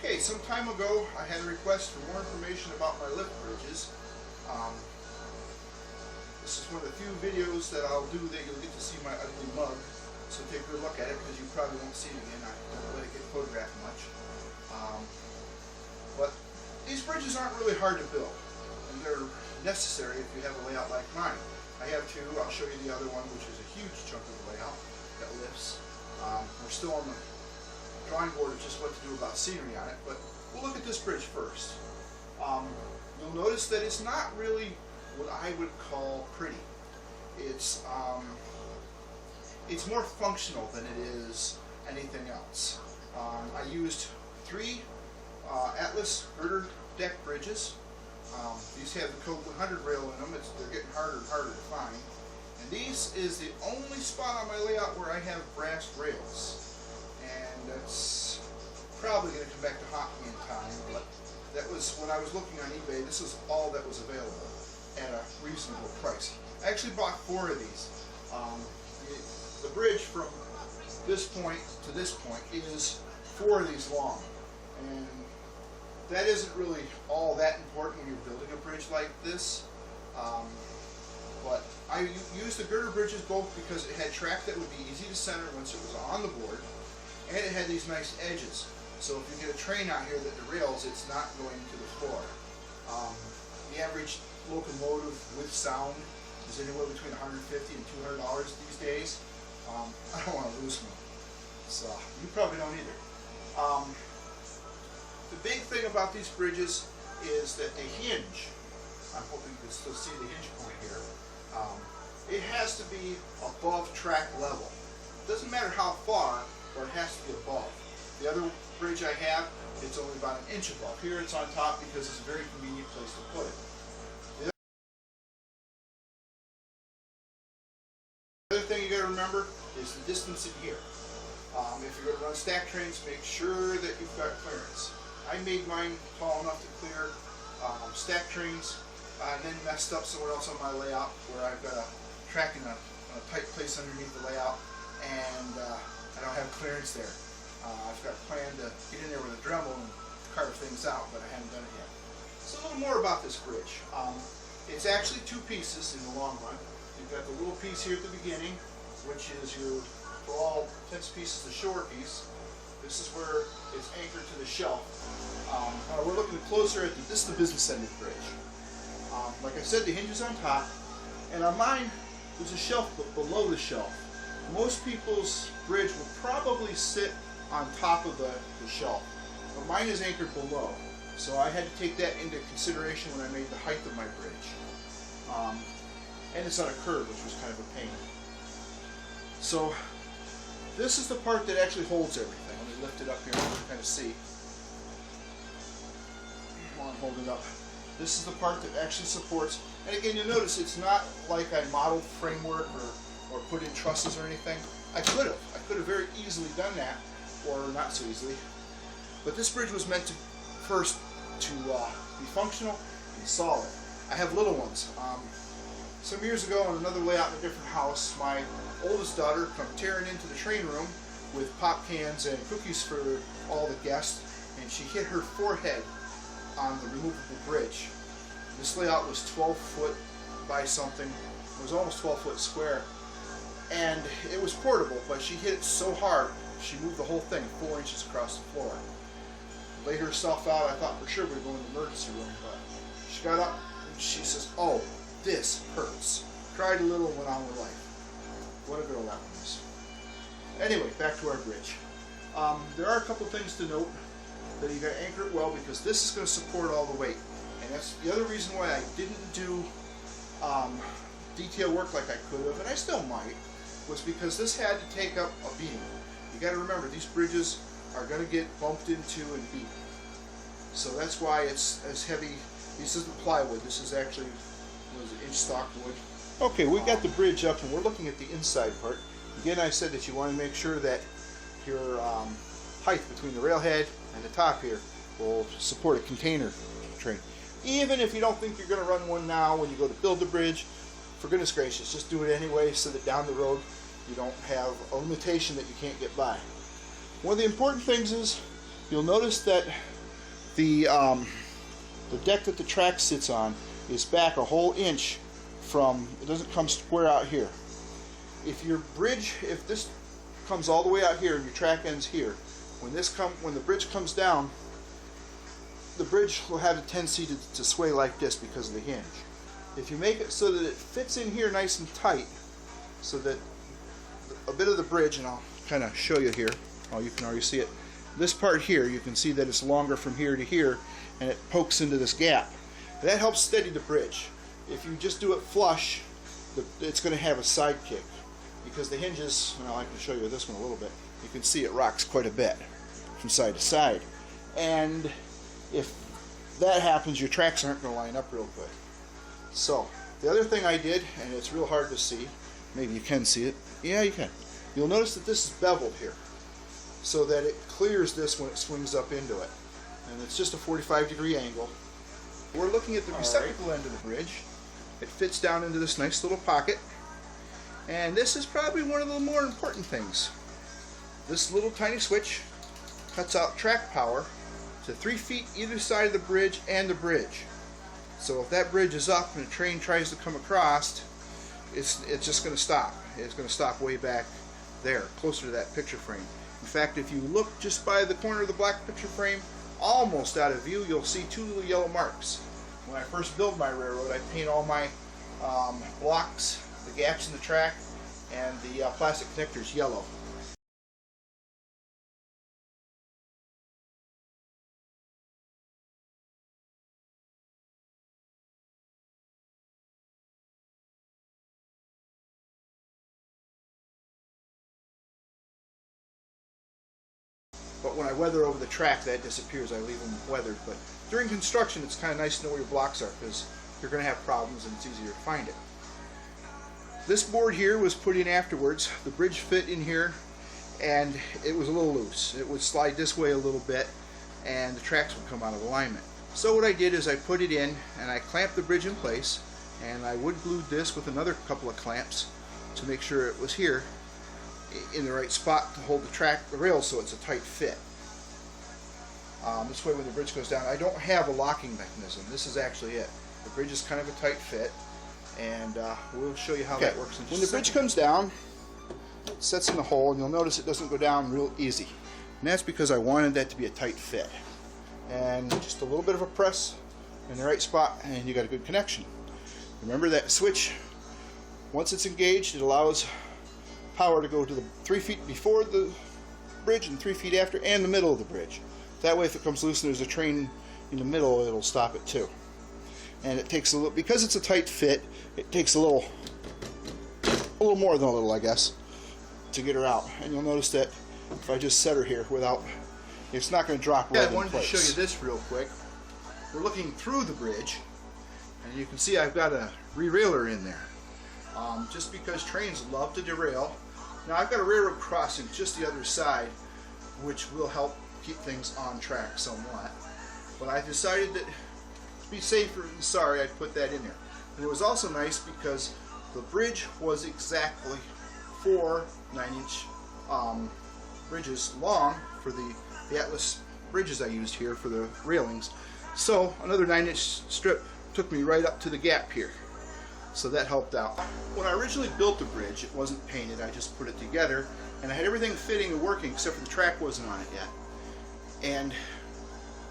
Okay, some time ago I had a request for more information about my lift bridges. This is one of the few videos that I'll do that you'll get to see my ugly mug. So take a good look at it because you probably won't see it again. I don't let it get photographed much. But these bridges aren't really hard to build, and they're necessary if you have a layout like mine. I have two. I'll show you the other one, which is a huge chunk of the layout that lifts. We're still on the drawing board of just what to do about scenery on it, but we'll look at this bridge first. You'll notice that it's not really what I would call pretty. It's more functional than it is anything else. I used 3 Atlas girder deck bridges. These have the Code 100 rail in them. They're getting harder and harder to find. And these is the only spot on my layout where I have brass rails. And that's probably going to come back to haunt me in time, but that was, when I was looking on eBay, this is all that was available at a reasonable price. I actually bought 4 of these. The bridge from this point to this point is 4 of these long, and that isn't really all that important when you're building a bridge like this. But I used the girder bridges both because it had track that would be easy to center once it was on the board, and it had these nice edges. So if you get a train out here that derails, it's not going to the floor. The average locomotive with sound is anywhere between $150 and $200 these days. I don't want to lose one, so you probably don't either. The big thing about these bridges is that a hinge, I'm hoping you can still see the hinge point here, it has to be above track level. It doesn't matter how far, but it has to be above. The other bridge I have, it's only about 1 inch above. Here it's on top because it's a very convenient place to put it. The other thing you got to remember is the distance in here. If you're going to run stack trains, make sure that you've got clearance. I made mine tall enough to clear stack trains, and then messed up somewhere else on my layout where I've got a track in a tight place underneath the layout, and I don't have clearance there. I've got a plan to get in there with a Dremel and carve things out, but I haven't done it yet. So a little more about this bridge. It's actually 2 pieces in the long run. You've got the little piece here at the beginning, which is your, for all intents and pieces, the shore piece. This is where it's anchored to the shelf. We're looking closer at this is the business end of the bridge. Like I said, the hinge is on top, and on mine there's a shelf below the shelf. Most people's bridge will probably sit on top of the shelf, but mine is anchored below, so I had to take that into consideration when I made the height of my bridge. And it's on a curve, which was kind of a pain. So this is the part that actually holds everything. Let me lift it up here and you can kind of see. Come on, hold it up. This is the part that actually supports, and again, you'll notice it's not like I modeled framework or put in trusses or anything. I could have very easily done that, or not so easily. But this bridge was meant to first to be functional and solid. I have little ones. Some years ago on another layout in a different house, my oldest daughter come tearing into the train room with pop cans and cookies for all the guests, and she hit her forehead on the removable bridge. This layout was 12 foot by something. It was almost 12 foot square, and it was portable, but she hit it so hard she moved the whole thing 4 inches across the floor. Laid herself out. I thought for sure we were going to the emergency room, but she got up and she says, "Oh, this hurts." Cried a little and went on with life. What a girl that one is. Anyway, back to our bridge. There are a couple things to note. That you got to anchor it well, because this is going to support all the weight. And that's the other reason why I didn't do detail work like I could have, and I still might, was because this had to take up a beam. You got to remember, these bridges are going to get bumped into and beat. So that's why it's as heavy. This isn't plywood. This is actually, what is it, inch stock wood. Okay, we got the bridge up, and we're looking at the inside part. Again, I said that you want to make sure that your height between the railhead and the top here will support a container train. Even if you don't think you're going to run one now when you go to build the bridge, for goodness gracious, just do it anyway so that down the road you don't have a limitation that you can't get by. One of the important things is you'll notice that The deck that the track sits on is back a whole inch from, it doesn't come square out here. If your bridge, if this comes all the way out here and your track ends here, when the bridge comes down, the bridge will have a tendency to sway like this because of the hinge. If you make it so that it fits in here nice and tight, so that a bit of the bridge, and I'll kind of show you here, oh, you can already see it. This part here, you can see that it's longer from here to here, and it pokes into this gap. That helps steady the bridge. If you just do it flush, it's going to have a side kick, because the hinges, well, I can show you this one a little bit, you can see it rocks quite a bit from side to side. And if that happens, your tracks aren't going to line up real good. So, the other thing I did, and it's real hard to see, maybe you can see it, yeah you can, you'll notice that this is beveled here, so that it clears this when it swings up into it. And it's just a 45-degree angle. We're looking at the receptacle end of the bridge. It fits down into this nice little pocket. And this is probably one of the more important things. This little tiny switch cuts out track power to 3 feet either side of the bridge and the bridge. So if that bridge is up and a train tries to come across, it's just going to stop. It's going to stop way back there, closer to that picture frame. In fact, if you look just by the corner of the black picture frame, almost out of view, you'll see 2 little yellow marks. When I first build my railroad, I paint all my blocks, the gaps in the track, and the plastic connectors yellow. But when I weather over the track, that disappears. I leave them weathered. But during construction, it's kind of nice to know where your blocks are, because you're going to have problems and it's easier to find it. This board here was put in afterwards. The bridge fit in here, and it was a little loose. It would slide this way a little bit, and the tracks would come out of alignment. So what I did is I put it in, and I clamped the bridge in place, and I wood glued this with another couple of clamps to make sure it was here in the right spot to hold the rails so it's a tight fit. This way when the bridge goes down, I don't have a locking mechanism. This is actually it. The bridge is kind of a tight fit, and we'll show you how that works in just a second. When the bridge comes down, it sets in the hole, and you'll notice it doesn't go down real easy. And that's because I wanted that to be a tight fit. And just a little bit of a press in the right spot, and you got a good connection. Remember that switch, once it's engaged, it allows power to go to the 3 feet before the bridge and 3 feet after, and the middle of the bridge. That way if it comes loose and there's a train in the middle, it'll stop it too. And it takes a little, because it's a tight fit, it takes a little more than a little, I guess, to get her out. And you'll notice that if I just set her here without, it's not going to drop right in place. I wanted to show you this real quick. We're looking through the bridge, and you can see I've got a re-railer in there. Just because trains love to derail. Now I've got a railroad crossing just the other side, which will help keep things on track somewhat. But I decided that to be safer than sorry, I'd put that in there. And it was also nice because the bridge was exactly 4 9-inch bridges long for the Atlas bridges I used here for the railings. So another 9-inch strip took me right up to the gap here. So that helped out. When I originally built the bridge, it wasn't painted. I just put it together, and I had everything fitting and working except for the track wasn't on it yet. And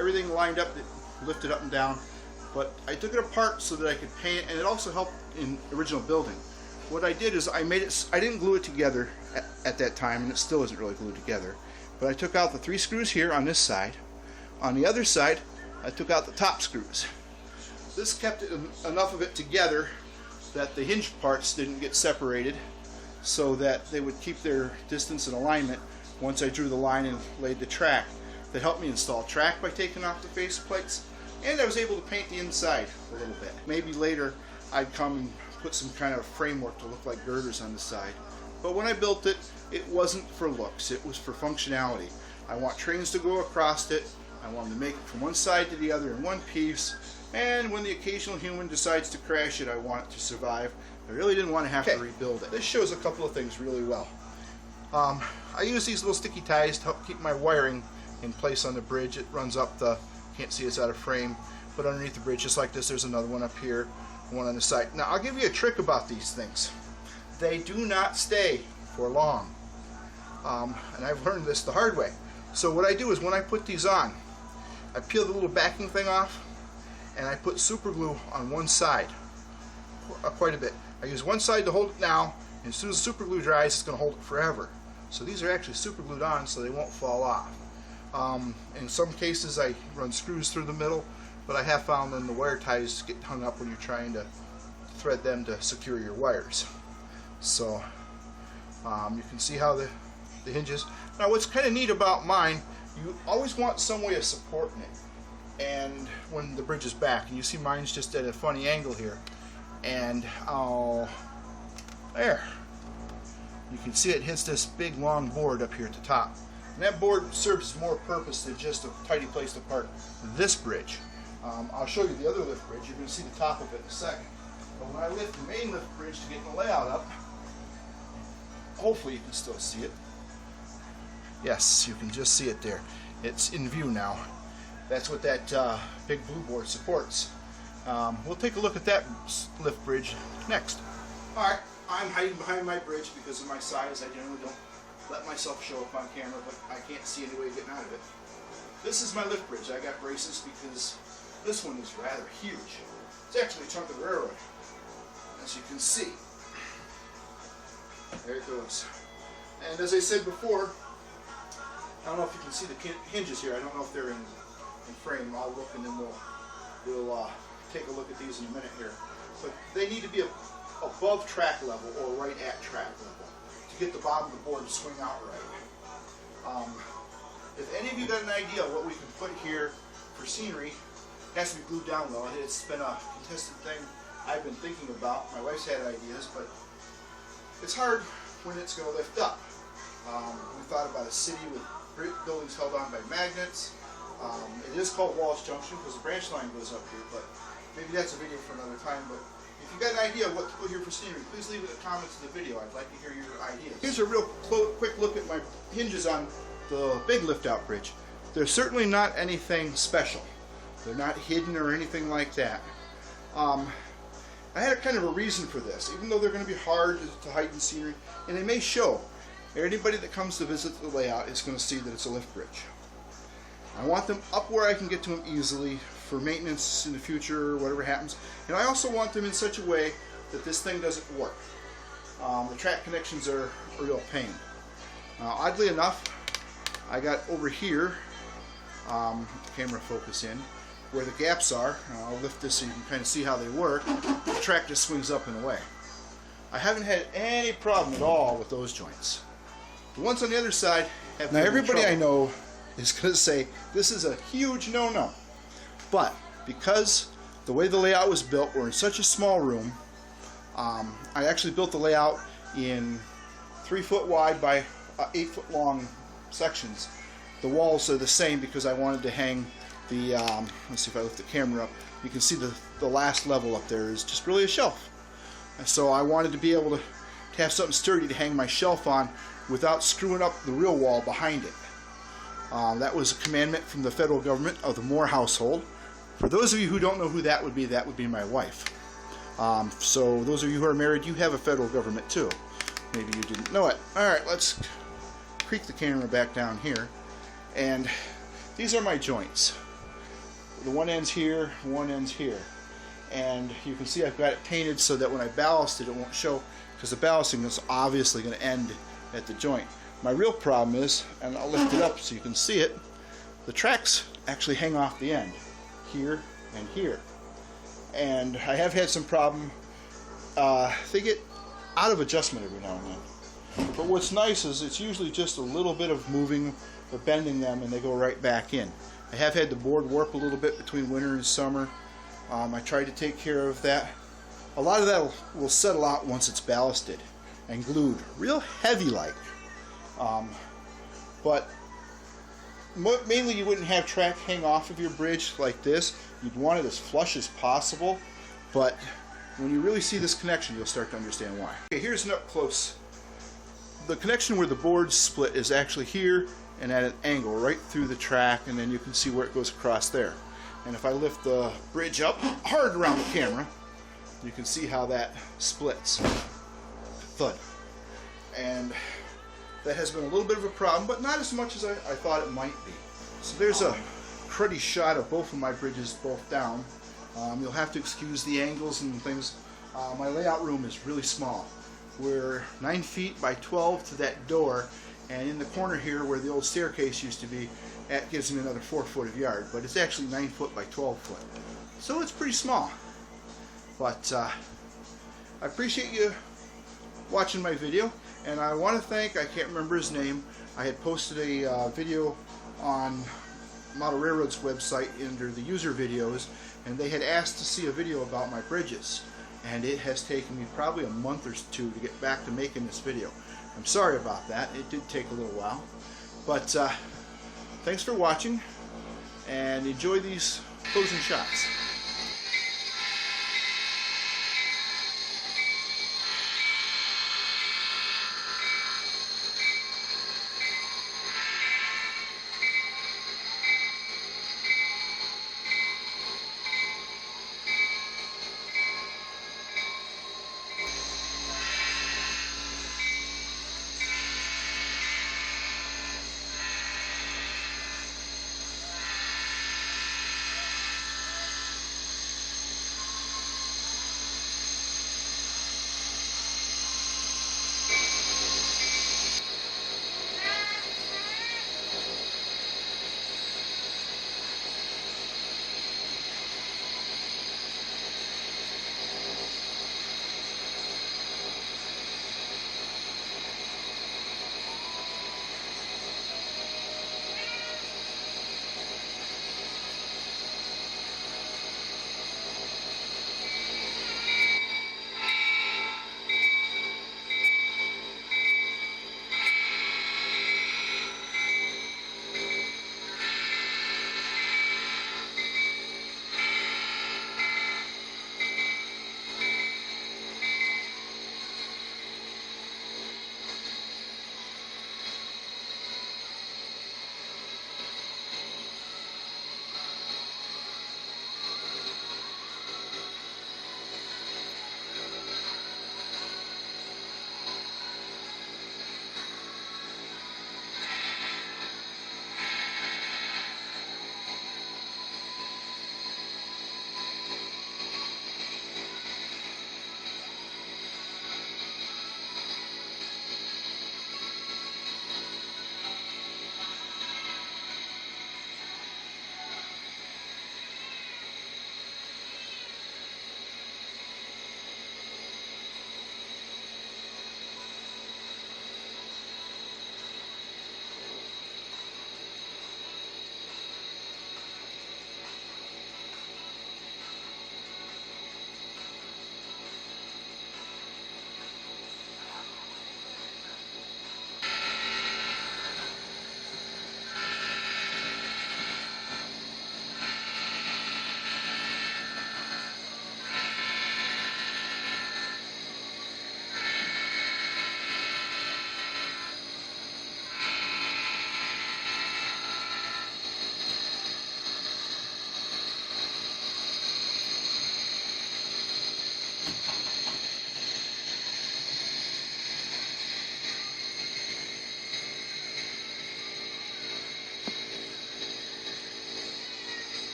everything lined up, it lifted up and down. But I took it apart so that I could paint it, and it also helped in original building. What I did is I didn't glue it together at that time, and it still isn't really glued together. But I took out the 3 screws here on this side. On the other side, I took out the top screws. This kept enough of it together that the hinge parts didn't get separated, so that they would keep their distance and alignment once I drew the line and laid the track. That helped me install track by taking off the face plates, and I was able to paint the inside a little bit. Maybe later I'd come and put some kind of framework to look like girders on the side. But when I built it, it wasn't for looks, it was for functionality. I want trains to go across it, I want them to make it from one side to the other in one piece, and when the occasional human decides to crash it, I want it to survive. I really didn't want to have to rebuild it. This shows a couple of things really well. I use these little sticky ties to help keep my wiring in place on the bridge. It runs up the Can't see it's out of frame, but underneath the bridge, just like this, there's another one up here, one on the side. Now, I'll give you a trick about these things. They do not stay for long. And I've learned this the hard way. So what I do is when I put these on, I peel the little backing thing off, and I put super glue on one side, quite a bit. I use one side to hold it now, and as soon as the super glue dries, it's going to hold it forever. So these are actually super glued on so they won't fall off. In some cases I run screws through the middle, but I have found that the wire ties get hung up when you're trying to thread them to secure your wires. So you can see how the hinges. Now what's kind of neat about mine, you always want some way of supporting it, and when the bridge is back, and you see mine's just at a funny angle here, and there you can see it hits this big long board up here at the top, and that board serves more purpose than just a tidy place to park this bridge. I'll show you the other lift bridge. You're going to see the top of it in a second, but when I lift the main lift bridge to get the layout up, hopefully you can still see it. Yes, you can just see it there. It's in view now. That's what that big blue board supports. We'll take a look at that lift bridge next. Alright, I'm hiding behind my bridge because of my size. I generally don't let myself show up on camera, but I can't see any way of getting out of it. This is my lift bridge. I got braces because this one is rather huge. It's actually a chunk of the railroad, as you can see. There it goes. And as I said before, I don't know if you can see the hinges here. I don't know if they're in frame. I'll look and then we'll take a look at these in a minute here. But they need to be above track level or right at track level to get the bottom of the board to swing out right. If any of you got an idea what we can put here for scenery, it has to be glued down well. It's been a contested thing I've been thinking about. My wife's had ideas, but it's hard when it's going to lift up. We thought about a city with buildings held on by magnets. It is called Walsh Junction because the branch line goes up here, but maybe that's a video for another time. But if you got an idea of what to put here for scenery, please leave it in the comments of the video. I'd like to hear your ideas. Here's a real quick look at my hinges on the big lift-out bridge. They're certainly not anything special. They're not hidden or anything like that. I had a kind of a reason for this, even though they're going to be hard to hide in scenery, and they may show. Anybody that comes to visit the layout is going to see that it's a lift bridge. I want them up where I can get to them easily for maintenance in the future or whatever happens. And I also want them in such a way that this thing doesn't work. The track connections are a real pain. Oddly enough, I got over here, camera focus in, where the gaps are. I'll lift this so you can kind of see how they work. The track just swings up and away. I haven't had any problem at all with those joints. The ones on the other side have. Now everybody I know is going to say this is a huge no-no, but because the way the layout was built, we're in such a small room. I actually built the layout in 3 foot wide by 8 foot long sections. The walls are the same because I wanted to hang the. Let's see if I lift the camera up. You can see the last level up there is just really a shelf. And so I wanted to be able to have something sturdy to hang my shelf on without screwing up the real wall behind it. That was a commandment from the federal government of the Moore household. For those of you who don't know who that would be my wife. So those of you who are married, you have a federal government too. Maybe you didn't know it. Alright, let's creak the camera back down here. And these are my joints. The one end's here, one end's here. And you can see I've got it painted so that when I ballast it, it won't show, because the ballasting is obviously going to end at the joint. My real problem is, and I'll lift it up so you can see it, the tracks actually hang off the end, here and here. And I have had some problem, they get out of adjustment every now and then. But what's nice is it's usually just a little bit of moving or bending them and they go right back in. I have had the board warp a little bit between winter and summer. I tried to take care of that. A lot of that will settle out once it's ballasted and glued, real heavy like. But mainly you wouldn't have track hang off of your bridge like this. You'd want it as flush as possible, but when you really see this connection, you'll start to understand why. Okay, here's an up close. The connection where the boards split is actually here and at an angle right through the track, and then you can see where it goes across there. And if I lift the bridge up hard around the camera, you can see how that splits. Thud. And that has been a little bit of a problem, but not as much as I thought it might be. So there's a cruddy shot of both of my bridges both down. You'll have to excuse the angles and things. My layout room is really small. We're 9 feet by 12 to that door, and in the corner here where the old staircase used to be, that gives me another 4 foot of yard, but it's actually 9 foot by 12 foot. So it's pretty small. But I appreciate you watching my video, and I want to thank, I can't remember his name, I had posted a video on Model Railroad's website under the user videos, and they had asked to see a video about my bridges, and it has taken me probably a month or two to get back to making this video. I'm sorry about that, it did take a little while, but thanks for watching, and enjoy these closing shots.